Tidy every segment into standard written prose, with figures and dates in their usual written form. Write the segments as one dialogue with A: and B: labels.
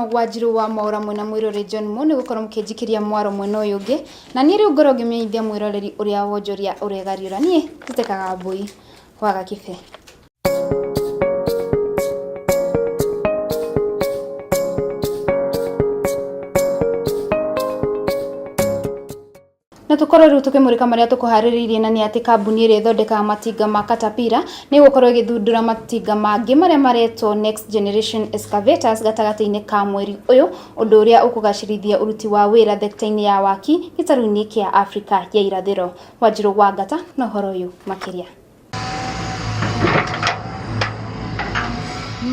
A: muno Wanjiru wa Mwaura mwena mwirore John Mo gukorwo mukinjikiria mwaro mwena uyu ungi na ni riu ngoro ngimithia mwiroreri uria wonjoria uregariura nie tutekaga mbui waga kibe. Na tukoro riu tukimurika maria tukuhariririe na ni ati kambuni ire thondeka matinga ma Caterpillar ni gukorwo igithundura matinga mangi maria maretwo Next Generation Excavators gatagati-ini ka mweri uyu undu uria ukugacirithia uruti wa wira thekta-ini ya waki gitaru-ini kia Afrika ya irathiro. Wanjiru wa Ngata na horo uyu makiria.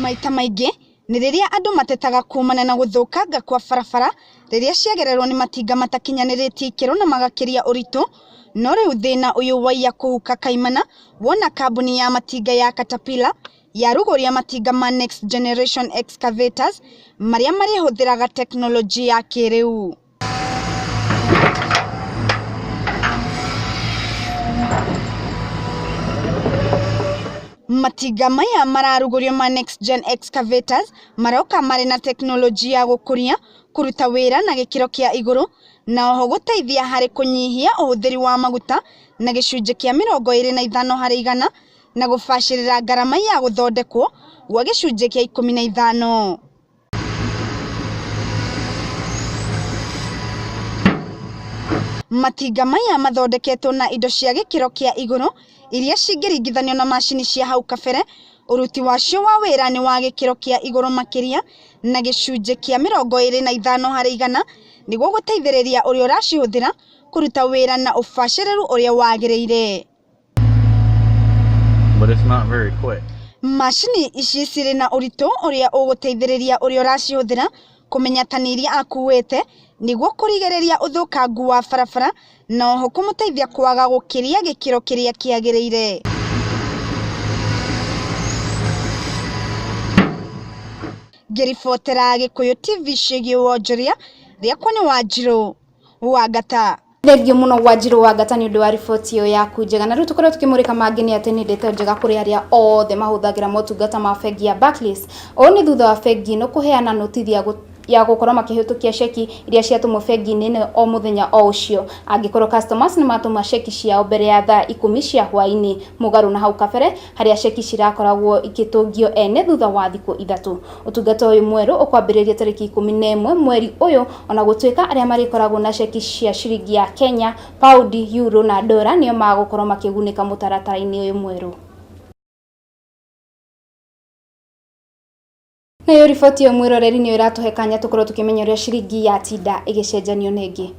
B: Maita maingi ni riria andu matetaga kumana na guthukanga kwa barabara riria ciagererwo ni matinga matakinyaniretie ikiro na magakiria uritu. No riu thina uyu waiya kuhuka kaimana wona kambuni ya matinga ya Caterpillar yaruguria matinga ma Next Generation Excavators maria marihuthiraga teknoloji ya kiriu. Matinga maya mararugurio ma Next Gen Excavators maroka mari na teknoloji ya gukuria kuruta wira na gikiro kia iguru na oho guteithia hari kunyihia uhuthiri wa maguta na gicunje kia 25 hari igana na gubashirira garama ya guthondekwo gwa gicunje kia 15. Matinga maya mathondeketwo na indo cia gikiro kia iguru iria cingiringithanio na mashini cia hau kabere. Uruti wacio wa wira ni wa gikiro kia iguru makiria na gicunje kia 25 hari igana niguo guteithiriria uria uracihuthira kuruta wira na ubashiriru uria wagiriire.
C: But it's not very quick.
B: Mashini ici ciri na uritu uria uguteithiriria uria uracihuthira kumenya tani iria akuwete niguo kurigereria uthukangu wa barabara na oho kumuteithia kwaga gukiria gikiro kiria kiagiriire. Ngiribotera Gikuyu TV ciĩgiĩ wonjoria riakwa ni Wanjiru wa Ngata.
A: Thengio muno Wanjiru wa Ngata ni undu wa riboti iyo yaku njega na riu tukorwo tukimurika mangi ni ati ni ndeto njega kuri aria othe mahuthagira motungata ma bengi ya Barclays. O ni thutha wa bengi no kuheana notithia ya gukorwo makihitukia ceki iria ciatumwo bengi-ini o muthenya o ucio. Angikorwo customers ni matuma ceki ciao mbere ya thaa 10 cia hwaini mugaru na hau kabere haria ceki cirakoragwo ikitungio ene thutha wa thiku 3. Utungata uyu mweru ukwambiriria tariki 11 mweri uyu ona gutwika aria marikoragwo na ceki cia shiringi ya Kenya, pound, euro na dollar nio magukorwo makigunika mutaratara-ini uyu mweru. Na yo riboti yo mwiroreri ni iratuhekanya tukorwo tukimenya uria shiringi ya tinda igicenjanio nengi.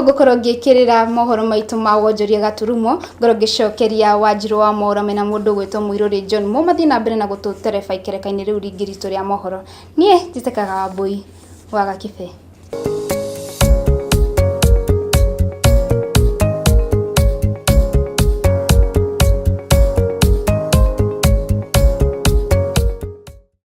A: Gukorwo ngikirira mohoro maitu ma wonjoria gaturumo ngoro ngicokeria Wanjiru wa Mwaura mena mundu gwitwo mwirore John Mo mathii na mbere na gututereba ikereka-ini riu ringiritu ria mohoro nie njitekaga mbui waga kibe.